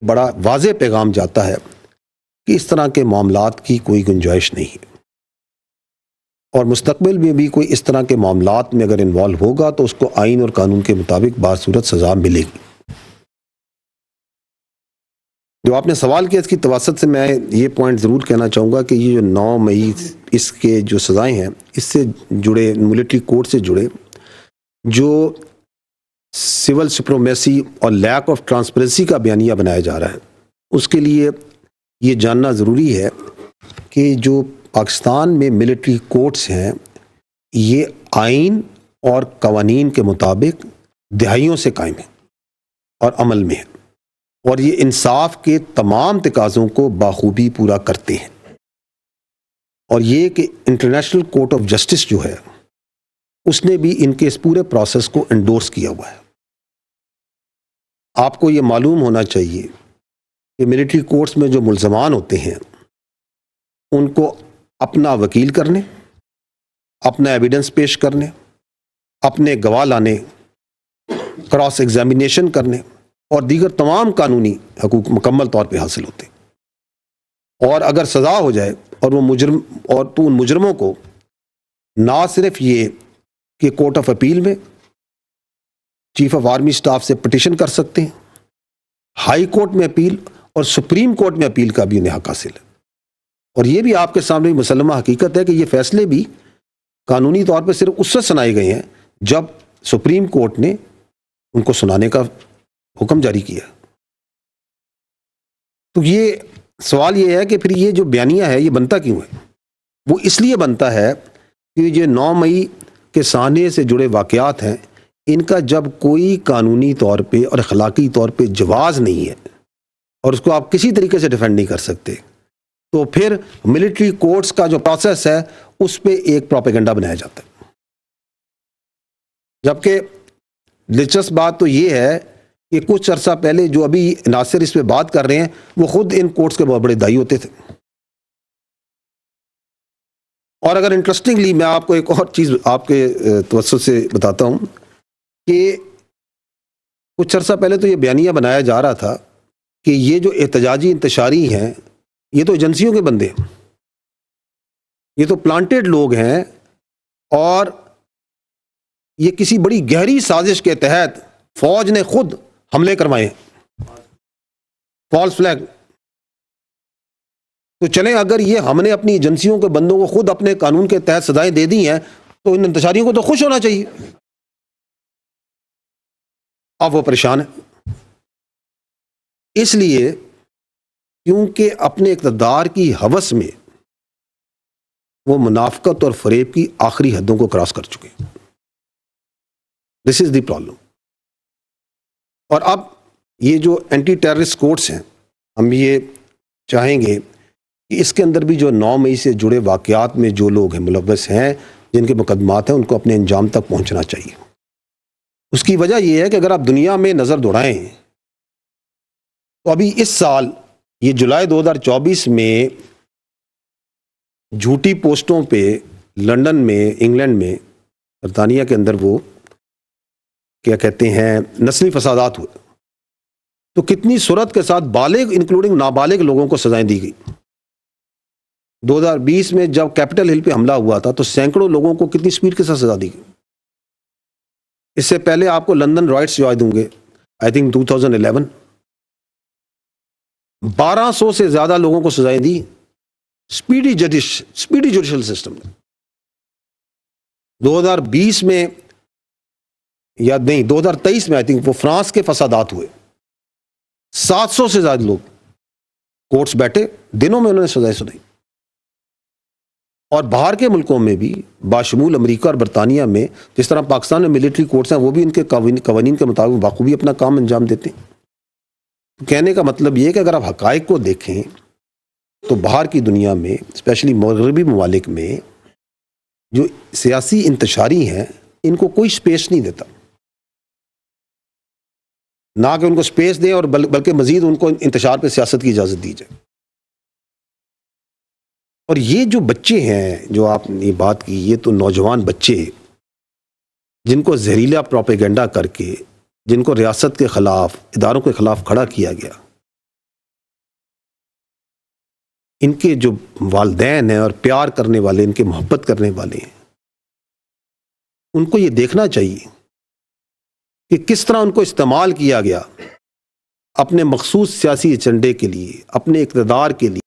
بڑا واضح پیغام جاتا ہے کہ اس طرح کے معاملات کی کوئی گنجائش نہیں ہے، اور مستقبل میں بھی کوئی اس طرح کے معاملات میں اگر انوالو ہوگا تو اس کو آئین اور قانون کے مطابق باصورت سزا ملے گی۔ جو آپ نے سوال کیا اس کی توسط سے میں یہ پوائنٹ ضرور کہنا چاہوں گا کہ یہ جو 9 مئی اس کے جو سزائیں ہیں اس سے جڑے ملٹری کوڈ سے جڑے جو سول سپریمیسی اور لیک آف ٹرانسپیرنسی کا بیانیہ بنایا جا رہا ہے، اس کے لیے یہ جاننا ضروری ہے کہ جو پاکستان میں ملٹری کوڈز ہیں یہ آئین اور قوانین کے مطابق دہائیوں سے قائم ہیں اور عمل میں ہیں، اور یہ انصاف کے تمام تقاضوں کو بخوبی پورا کرتے ہیں، اور یہ کہ انٹرنیشنل کورٹ آف جسٹس جو ہے اس نے بھی ان کے اس پورے پروسیس کو انڈورس کیا ہوا ہے۔ آپ کو یہ معلوم ہونا چاہیے کہ ملٹری کورٹس میں جو ملزمان ہوتے ہیں ان کو اپنا وکیل کرنے، اپنا ایویڈنس پیش کرنے، اپنے گواہ لانے، کراس ایگزامینیشن کرنے اور دیگر تمام قانونی حقوق مکمل طور پہ حاصل ہوتے ہیں، اور اگر سزا ہو جائے اور وہ مجرم اور تو ان مجرموں کو نہ صرف یہ کہ کورٹ آف اپیل میں چیف آف آرمی سٹاف سے پٹیشن کر سکتے ہیں، ہائی کورٹ میں اپیل اور سپریم کورٹ میں اپیل کا بھی انہیں حق حاصل ہے، اور یہ بھی آپ کے سامنے مسلمہ حقیقت ہے کہ یہ فیصلے بھی قانونی طور پہ صرف اس وقت سنائے گئے ہیں جب سپریم کورٹ نے ان کو سنانے کا حکم جاری کیا۔ تو یہ سوال یہ ہے کہ پھر یہ جو بیانیہ ہے یہ بنتا کیوں ہے؟ وہ اس لیے بنتا ہے کہ یہ 9 مئی کے سانحے سے جڑے واقعات ہیں، ان کا جب کوئی قانونی طور پہ اور اخلاقی طور پہ جواز نہیں ہے اور اس کو آپ کسی طریقے سے ڈیفینڈ نہیں کر سکتے، تو پھر ملٹری کورٹس کا جو پروسیس ہے اس پہ ایک پروپیگنڈا بنایا جاتا ہے۔ جبکہ دلچسپ بات تو یہ ہے کہ کچھ عرصہ پہلے جو ابھی ناصر اس پہ بات کر رہے ہیں وہ خود ان کورٹس کے بہت بڑے دائی ہوتے تھے۔ اور اگر انٹرسٹنگلی میں آپ کو ایک اور چیز آپ کے توسط سے بتاتا ہوں کہ کچھ عرصہ پہلے تو یہ بیانیہ بنایا جا رہا تھا کہ یہ جو احتجاجی انتشاری ہیں یہ تو ایجنسیوں کے بندے ہیں، یہ تو پلانٹڈ لوگ ہیں، اور یہ کسی بڑی گہری سازش کے تحت فوج نے خود حملے کروائے ہیں، فالس فلیگ۔ تو چلیں اگر یہ ہم نے اپنی ایجنسیوں کے بندوں کو خود اپنے قانون کے تحت سزائیں دے دی ہیں تو ان انتشاریوں کو تو خوش ہونا چاہیے۔ اب وہ پریشان ہے، اس لیے کیونکہ اپنے اقتدار کی ہوس میں وہ منافقت اور فریب کی آخری حدوں کو کراس کر چکے۔ دس از دی پرابلم۔ اور اب یہ جو اینٹی ٹیررسٹ کورٹس ہیں، ہم یہ چاہیں گے کہ اس کے اندر بھی جو 9 مئی سے جڑے واقعات میں جو لوگ ہیں ملوث ہیں، جن کے مقدمات ہیں، ان کو اپنے انجام تک پہنچنا چاہیے۔ اس کی وجہ یہ ہے کہ اگر آپ دنیا میں نظر دوڑائیں تو ابھی اس سال یہ جولائی 2024 میں جھوٹی پوسٹوں پہ لندن میں، انگلینڈ میں، برطانیہ کے اندر وہ کیا کہتے ہیں نسلی فسادات ہوئے، تو کتنی صورت کے ساتھ بالغ انکلوڈنگ نابالغ لوگوں کو سزائیں دی گئی۔ 2020 میں جب کیپٹل ہل پہ حملہ ہوا تھا تو سینکڑوں لوگوں کو کتنی سپیڈ کے ساتھ سزا دی گئی۔ اس سے پہلے آپ کو لندن رائٹس یاد ہوں گے، آئی تھنک 2011 1200 سے زیادہ لوگوں کو سزائیں دی سپیڈی جوڈیشل سسٹم نے۔ 2020 میں یا نہیں 2023 میں آئی تھنک وہ فرانس کے فسادات ہوئے، 700 سے زیادہ لوگ کورٹس بیٹھے، دنوں میں انہوں نے سزائیں سنائی۔ اور باہر کے ملکوں میں بھی باشمول امریکہ اور برطانیہ میں جس طرح پاکستان میں ملٹری کورٹس ہیں، وہ بھی ان کے قوانین کے مطابق بخوبی اپنا کام انجام دیتے ہیں۔ کہنے کا مطلب یہ ہے کہ اگر آپ حقائق کو دیکھیں تو باہر کی دنیا میں اسپیشلی مغربی ممالک میں جو سیاسی انتشاری ہیں ان کو کوئی سپیس نہیں دیتا، نہ کہ ان کو سپیس دیں اور بلکہ مزید ان کو انتشار پہ سیاست کی اجازت دی جائے۔ اور یہ جو بچے ہیں جو آپ نے بات کی، یہ تو نوجوان بچے جن کو زہریلا پروپیگنڈا کر کے، جن کو ریاست کے خلاف، اداروں کے خلاف کھڑا کیا گیا، ان کے جو والدین ہیں اور پیار کرنے والے، ان کے محبت کرنے والے ہیں، ان کو یہ دیکھنا چاہیے کہ کس طرح ان کو استعمال کیا گیا اپنے مخصوص سیاسی ایجنڈے کے لیے، اپنے اقتدار کے لیے۔